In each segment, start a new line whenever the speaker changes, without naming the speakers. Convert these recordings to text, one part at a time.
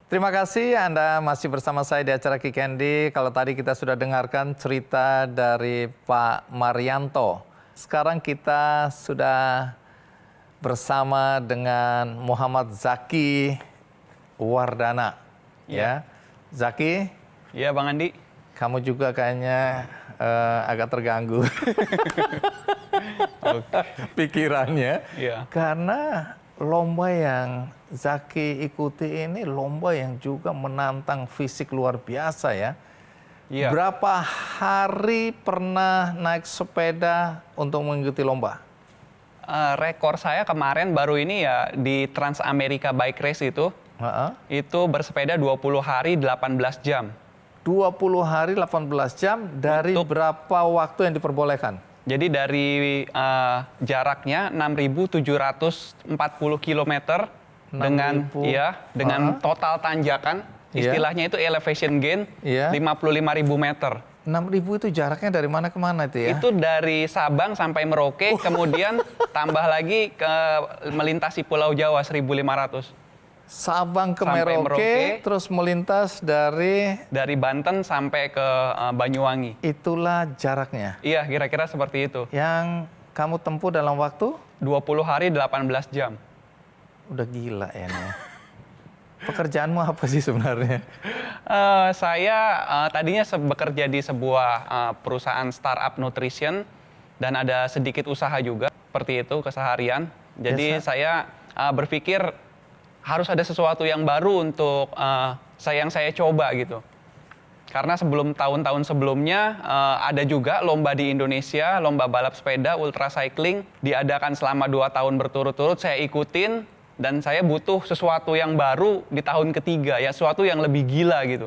Terima kasih Anda masih bersama saya di acara Ki Candy. Kalau tadi kita sudah dengarkan cerita dari Pak Marianto. Sekarang kita sudah bersama dengan Muhammad Zaki Wardana. Ya, Zaki.
Iya, Bang Andi.
Kamu juga kayaknya agak terganggu pikirannya.
Iya.
Karena lomba yang Zaki ikuti ini lomba yang juga menantang fisik luar biasa ya.
Iya.
Berapa hari pernah naik sepeda untuk mengikuti lomba?
Rekor saya kemarin baru ini ya di Trans America Bike Race itu bersepeda 20 hari 18 jam.
20 hari 18 jam dari berapa waktu yang diperbolehkan?
Jadi dari jaraknya 6.740 km dengan total tanjakan, istilahnya itu elevation gain 55.000 meter.
6.000 itu jaraknya dari mana ke mana itu ya?
Itu dari Sabang sampai Merauke, kemudian tambah lagi ke melintasi Pulau Jawa 1.500.
Sabang ke Merauke, terus melintas dari
Banten sampai ke Banyuwangi.
Itulah jaraknya.
Iya, kira-kira seperti itu.
Yang kamu tempuh dalam waktu?
20 hari 18 jam.
Udah gila ya nih. Pekerjaanmu apa sih sebenarnya?
Saya tadinya bekerja di sebuah perusahaan startup nutrition dan ada sedikit usaha juga seperti itu keseharian. Jadi saya berpikir harus ada sesuatu yang baru untuk yang saya coba gitu. Karena tahun-tahun sebelumnya ada juga lomba di Indonesia, lomba balap sepeda ultra cycling diadakan selama 2 tahun berturut-turut, saya ikutin dan saya butuh sesuatu yang baru di tahun ketiga, ya sesuatu yang lebih gila gitu.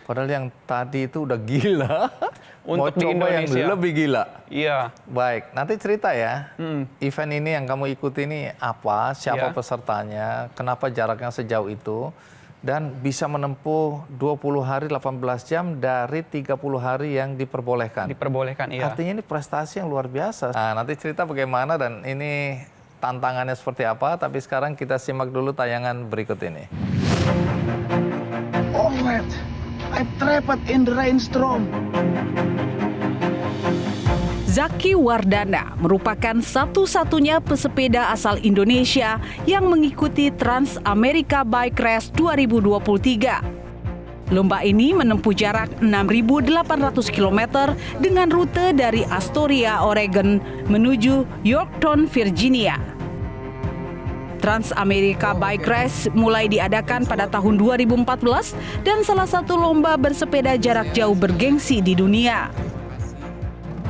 Padahal yang tadi itu udah gila.
Untuk
mau
di
coba
Indonesia
yang lebih gila.
Iya.
Baik, nanti cerita ya. Event ini yang kamu ikuti ini apa, siapa pesertanya, kenapa jaraknya sejauh itu, dan bisa menempuh 20 hari 18 jam dari 30 hari yang diperbolehkan.
Diperbolehkan, iya.
Artinya ini prestasi yang luar biasa. Nah, nanti cerita bagaimana dan ini tantangannya seperti apa, tapi sekarang kita simak dulu tayangan berikut ini.
Oh, man. I'm trapped in the rainstorm.
Zaki Wardana merupakan satu-satunya pesepeda asal Indonesia yang mengikuti Trans America Bike Race 2023. Lomba ini menempuh jarak 6.800 km dengan rute dari Astoria, Oregon menuju Yorktown, Virginia. Trans America Bike Race mulai diadakan pada tahun 2014 dan salah satu lomba bersepeda jarak jauh bergengsi di dunia.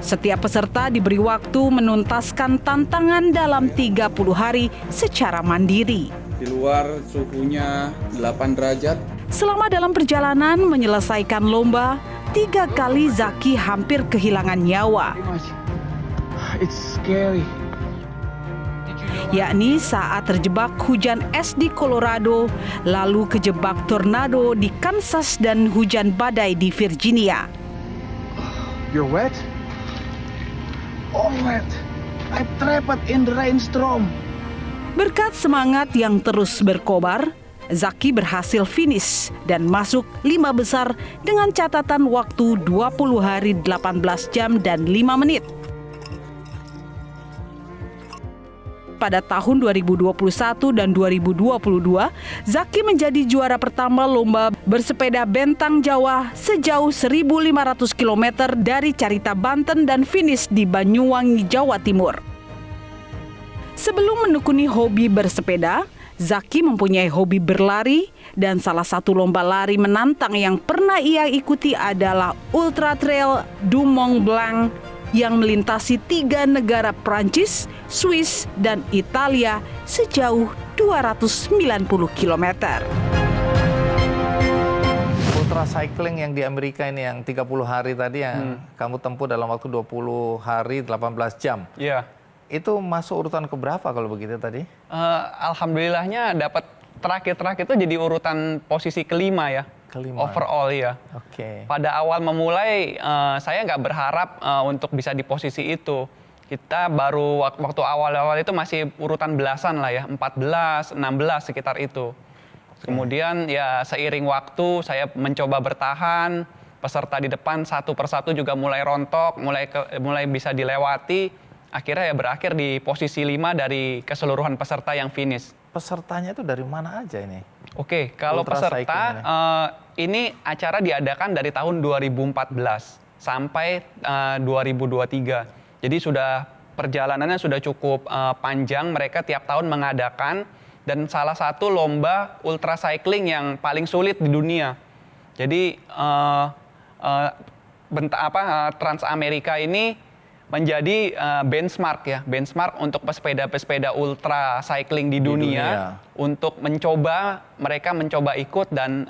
Setiap peserta diberi waktu menuntaskan tantangan dalam 30 hari secara mandiri.
Di luar suhunya 8 derajat.
Selama dalam perjalanan menyelesaikan lomba, 3 kali Zaki hampir kehilangan nyawa.
It's scary.
Yakni saat terjebak hujan es di Colorado, lalu kejebak tornado di Kansas dan hujan badai di Virginia.
You're wet? Oh, man. I'm trapped in the rainstorm.
Berkat semangat yang terus berkobar, Zaki berhasil finish dan masuk 5 besar dengan catatan waktu 20 hari 18 jam dan 5 menit. Pada tahun 2021 dan 2022, Zaki menjadi juara pertama lomba bersepeda bentang Jawa sejauh 1.500 km dari Carita, Banten dan finish di Banyuwangi, Jawa Timur. Sebelum menekuni hobi bersepeda, Zaki mempunyai hobi berlari dan salah satu lomba lari menantang yang pernah ia ikuti adalah Ultra Trail du Mont Blanc yang melintasi 3 negara Prancis, Swiss, dan Italia sejauh 290 km.
Ultra cycling yang di Amerika ini yang 30 hari tadi yang kamu tempuh dalam waktu 20 hari 18 jam.
Iya.
Itu masuk urutan keberapa kalau begitu tadi?
Alhamdulillahnya dapat terakhir itu jadi urutan posisi kelima ya.
Kelima.
Overall ya.
Oke.
Pada awal memulai saya nggak berharap untuk bisa di posisi itu. Kita baru waktu awal-awal itu masih urutan belasan lah ya, 14, 16 sekitar itu. Kemudian ya seiring waktu saya mencoba bertahan, peserta di depan satu persatu juga mulai rontok, mulai bisa dilewati. Akhirnya ya berakhir di posisi 5 dari keseluruhan peserta yang finish.
Pesertanya itu dari mana aja ini?
Oke, kalau
Ultra
peserta
cycling
ini acara diadakan dari tahun 2014 sampai 2023. Jadi perjalanannya sudah cukup panjang. Mereka tiap tahun mengadakan, dan salah satu lomba ultra cycling yang paling sulit di dunia. Jadi Trans Amerika ini menjadi benchmark untuk pesepeda ultra cycling di dunia. Untuk mereka mencoba ikut dan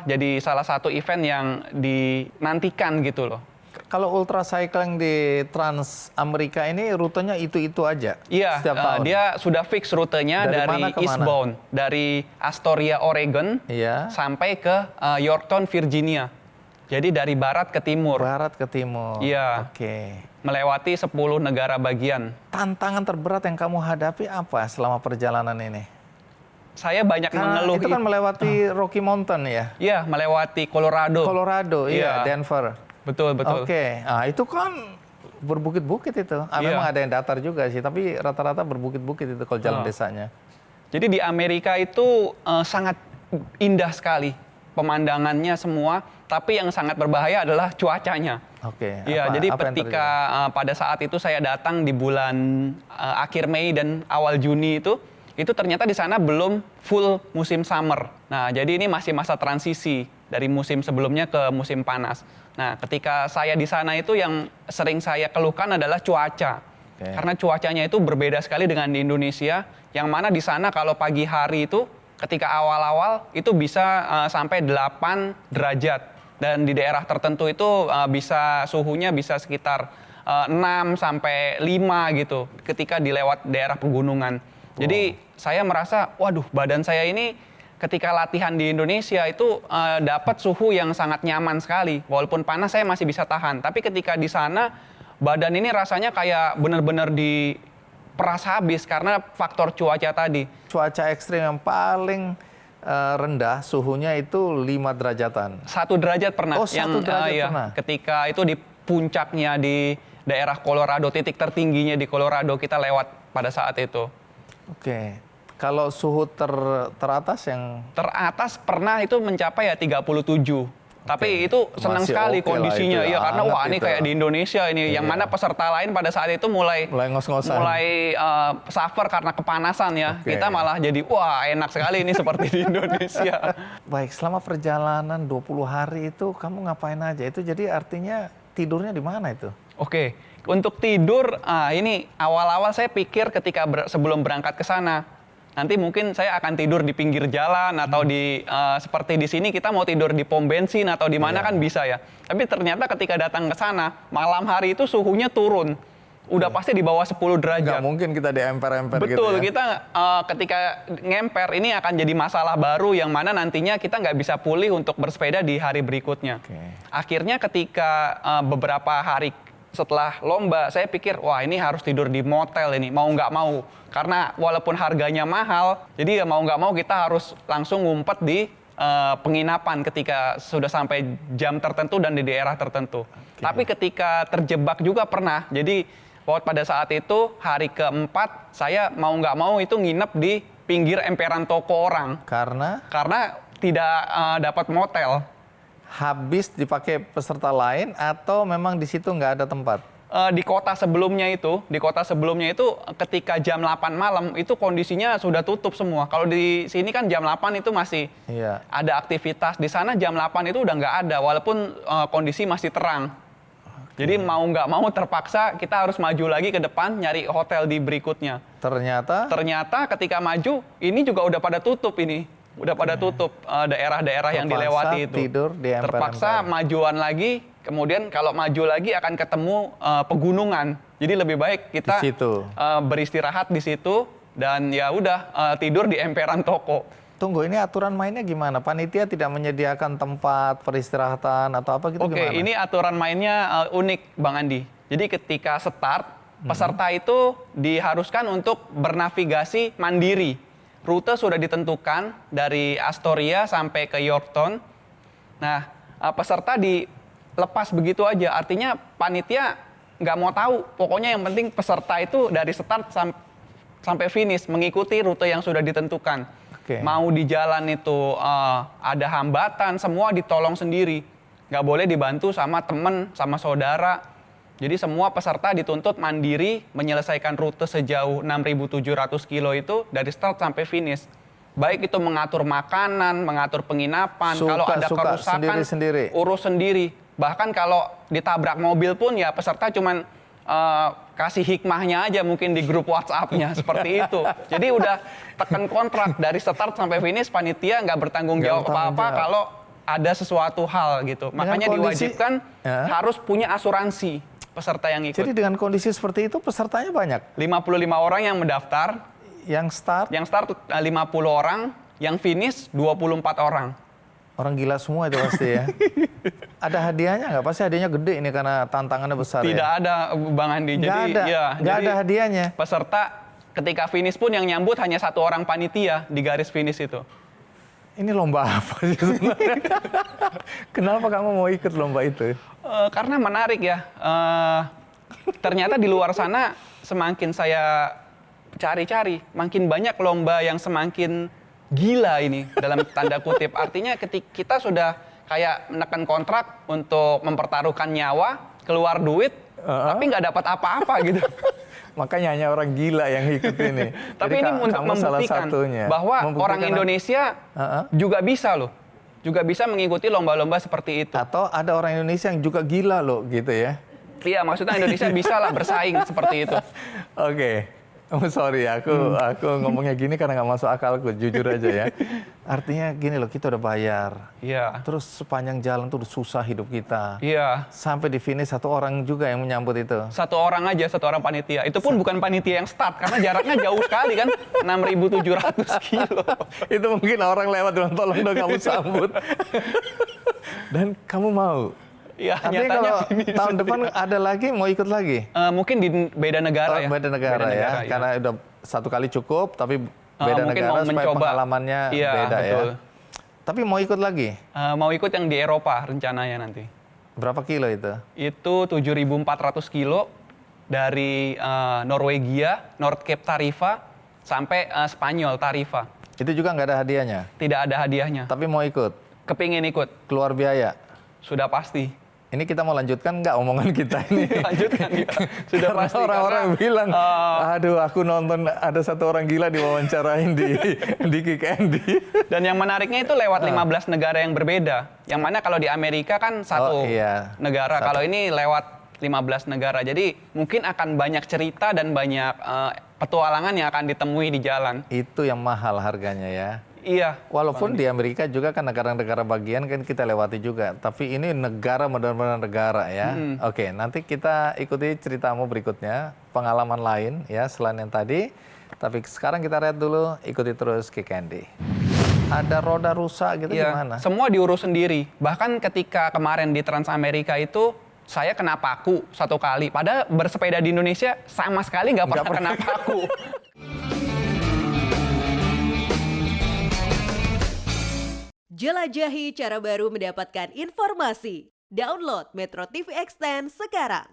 jadi salah satu event yang dinantikan gitu loh.
Kalau ultra cycling di Trans Amerika ini rutenya itu aja?
Iya,
setiap tahun?
Dia sudah fix rutenya dari eastbound, dari Astoria, Oregon, sampai ke Yorktown, Virginia. Jadi dari barat ke timur.
Barat ke timur.
Iya.
Oke.
Melewati 10 negara bagian.
Tantangan terberat yang kamu hadapi apa selama perjalanan ini?
Saya banyak mengeluh.
Itu kan melewati Rocky Mountain ya?
Iya, melewati Colorado.
Iya, Denver.
Betul.
Oke. Nah, itu kan berbukit-bukit itu. Memang ada yang datar juga sih, tapi rata-rata berbukit-bukit itu kalau jalan desanya.
Jadi di Amerika itu sangat indah sekali pemandangannya semua, tapi yang sangat berbahaya adalah cuacanya.
Oke.
Iya, jadi ketika pada saat itu saya datang di bulan akhir Mei dan awal Juni itu ternyata di sana belum full musim summer. Nah, jadi ini masih masa transisi dari musim sebelumnya ke musim panas. Nah, ketika saya di sana itu yang sering saya keluhkan adalah cuaca. Karena cuacanya itu berbeda sekali dengan di Indonesia, yang mana di sana kalau pagi hari itu ketika awal-awal itu bisa sampai 8 derajat. Dan di daerah tertentu itu suhunya bisa sekitar 6 sampai 5 gitu ketika dilewat daerah pegunungan. Jadi saya merasa, waduh, badan saya ini ketika latihan di Indonesia itu dapat suhu yang sangat nyaman sekali. Walaupun panas saya masih bisa tahan. Tapi ketika di sana badan ini rasanya kayak benar-benar diperas habis karena faktor cuaca tadi.
Cuaca ekstrim yang paling rendah suhunya itu 5 derajatan.
1 derajat pernah.
Oh, 1 derajat pernah.
Ketika itu di puncaknya di daerah Colorado, titik tertingginya di Colorado, kita lewat pada saat itu.
Oke. Kalau suhu teratas yang?
Teratas pernah itu mencapai ya 37. Tapi itu senang sekali kondisinya. Iya, karena ini kayak di Indonesia ini. Yang mana peserta lain pada saat itu mulai ngos-ngosan. Mulai suffer karena kepanasan ya. Kita malah jadi, wah enak sekali ini seperti di Indonesia.
Baik, selama perjalanan 20 hari itu kamu ngapain aja? Itu jadi artinya tidurnya di mana itu?
Oke, untuk tidur, ini awal-awal saya pikir ketika sebelum berangkat ke sana, nanti mungkin saya akan tidur di pinggir jalan atau seperti di sini kita mau tidur di pom bensin atau di mana kan bisa ya. Tapi ternyata ketika datang ke sana, malam hari itu suhunya turun. Udah pasti di bawah 10 derajat.
Nggak mungkin kita diemper-emper gitu ya.
Betul, kita ketika ngemper ini akan jadi masalah baru yang mana nantinya kita nggak bisa pulih untuk bersepeda di hari berikutnya. Akhirnya ketika beberapa hari setelah lomba, saya pikir, wah ini harus tidur di motel ini, mau nggak mau. Karena walaupun harganya mahal, jadi ya mau nggak mau kita harus langsung ngumpet di penginapan ketika sudah sampai jam tertentu dan di daerah tertentu. Tapi ketika terjebak juga pernah, jadi pada saat itu hari keempat, saya mau nggak mau itu nginep di pinggir emperan toko orang.
Karena
tidak dapat motel.
Habis dipakai peserta lain atau memang di situ nggak ada tempat?
Di kota sebelumnya itu ketika jam 8 malam itu kondisinya sudah tutup semua. Kalau di sini kan jam 8 itu masih ada aktivitas. Di sana jam 8 itu udah nggak ada walaupun kondisi masih terang. Jadi mau nggak mau terpaksa kita harus maju lagi ke depan nyari hotel di berikutnya. Ternyata ketika maju ini juga udah pada tutup ini. Udah pada tutup daerah-daerah yang dilewati itu. Terpaksa majuan lagi, kemudian kalau maju lagi akan ketemu pegunungan. Jadi lebih baik kita beristirahat di situ dan ya udah tidur di emperan toko.
Tunggu, ini aturan mainnya gimana? Panitia tidak menyediakan tempat peristirahatan atau apa gitu gimana?
Oke, ini aturan mainnya unik Bang Andi. Jadi ketika start, peserta itu diharuskan untuk bernavigasi mandiri. rute sudah ditentukan dari Astoria sampai ke Yorktown. Nah, peserta dilepas begitu aja. Artinya panitia nggak mau tahu. Pokoknya yang penting peserta itu dari start sampai finish mengikuti rute yang sudah ditentukan.
Oke.
Mau di jalan itu ada hambatan, semua ditolong sendiri. Nggak boleh dibantu sama teman, sama saudara. Jadi semua peserta dituntut mandiri menyelesaikan rute sejauh 6.700 kilo itu dari start sampai finish. Baik itu mengatur makanan, mengatur penginapan, kalau ada kerusakan
sendiri-sendiri.
urus sendiri. Bahkan kalau ditabrak mobil pun ya peserta cuman kasih hikmahnya aja mungkin di grup WhatsApp-nya seperti itu. Jadi udah tekan kontrak dari start sampai finish, panitia nggak bertanggung jawab apa-apa kalau ada sesuatu hal gitu. Makanya diwajibkan harus punya asuransi peserta yang ikut.
Jadi dengan kondisi seperti itu pesertanya banyak?
55 orang yang mendaftar.
Yang start?
Yang start 50 orang, yang finish 24 orang.
Orang gila semua itu pasti ya. Ada hadiahnya nggak? Pasti hadiahnya gede ini karena tantangannya besar.
Tidak
ya?
ada Bang Andi.
Nggak ada hadiahnya.
Peserta ketika finish pun yang nyambut hanya satu orang panitia di garis finish itu.
Ini lomba apa sih sebenarnya? Kenapa kamu mau ikut lomba itu?
Karena menarik ya. Ternyata di luar sana semakin saya cari-cari, makin banyak lomba yang semakin gila ini dalam tanda kutip. Artinya ketika kita sudah kayak menekan kontrak untuk mempertaruhkan nyawa, keluar duit, tapi nggak dapat apa-apa gitu.
Makanya hanya orang gila yang ikut ini.
Tapi
Jadi
ini untuk membuktikan bahwa orang Indonesia juga bisa loh. Juga bisa mengikuti lomba-lomba seperti itu.
Atau ada orang Indonesia yang juga gila loh gitu ya.
Iya, maksudnya Indonesia bisa lah bersaing seperti itu.
Oke. Sorry, aku ngomongnya gini karena nggak masuk akalku, jujur aja ya. Artinya gini loh, kita udah bayar.
Iya.
Terus sepanjang jalan tuh udah susah hidup kita.
Iya.
Sampai di finish satu orang juga yang menyambut itu.
Satu orang aja, satu orang panitia. Itu pun bukan panitia yang start, karena jaraknya jauh sekali kan, 6.700 kilo.
Itu mungkin orang lewat bilang tolong dong kamu sambut. Dan kamu mau.
Iya,
Artinya
nyatanya
kalau
finish.
tahun depan ada lagi, mau ikut lagi?
Mungkin di beda negara ya.
Beda negara ya, karena udah satu kali cukup, tapi beda
mungkin
negara
mau
supaya
mencoba.
pengalamannya
Iya,
beda
betul.
ya. Tapi mau ikut lagi?
Mau ikut yang di Eropa rencananya nanti.
Berapa kilo itu?
Itu 7.400 kilo dari Norwegia, North Cape Tarifa, sampai Spanyol Tarifa.
Itu juga nggak ada hadiahnya?
Tidak ada hadiahnya.
Tapi mau ikut?
Kepingin ikut.
Keluar biaya?
Sudah pasti.
Ini kita mau lanjutkan nggak omongan kita ini?
Lanjutkan ya. Sudah
Karena
pasti.
orang-orang bilang, aduh aku nonton ada satu orang gila diwawancarain di Kick Andy.
Dan yang menariknya itu lewat 15 negara yang berbeda. Yang mana kalau di Amerika kan satu negara. Kalau ini lewat 15 negara. Jadi mungkin akan banyak cerita dan banyak petualangan yang akan ditemui di jalan.
Itu yang mahal harganya ya.
Iya.
Walaupun di Amerika juga kan negara-negara bagian kan kita lewati juga. Tapi ini negara benar-benar negara ya. Oke, nanti kita ikuti ceritamu berikutnya. Pengalaman lain ya selain yang tadi. Tapi sekarang kita lihat dulu, ikuti terus Kick Andy. Ada roda rusak gitu gimana?
Semua diurus sendiri. Bahkan ketika kemarin di Trans Amerika itu, saya kena paku satu kali. Padahal bersepeda di Indonesia sama sekali nggak pernah kena paku.
Jelajahi cara baru mendapatkan informasi. Download Metro TV Extend sekarang.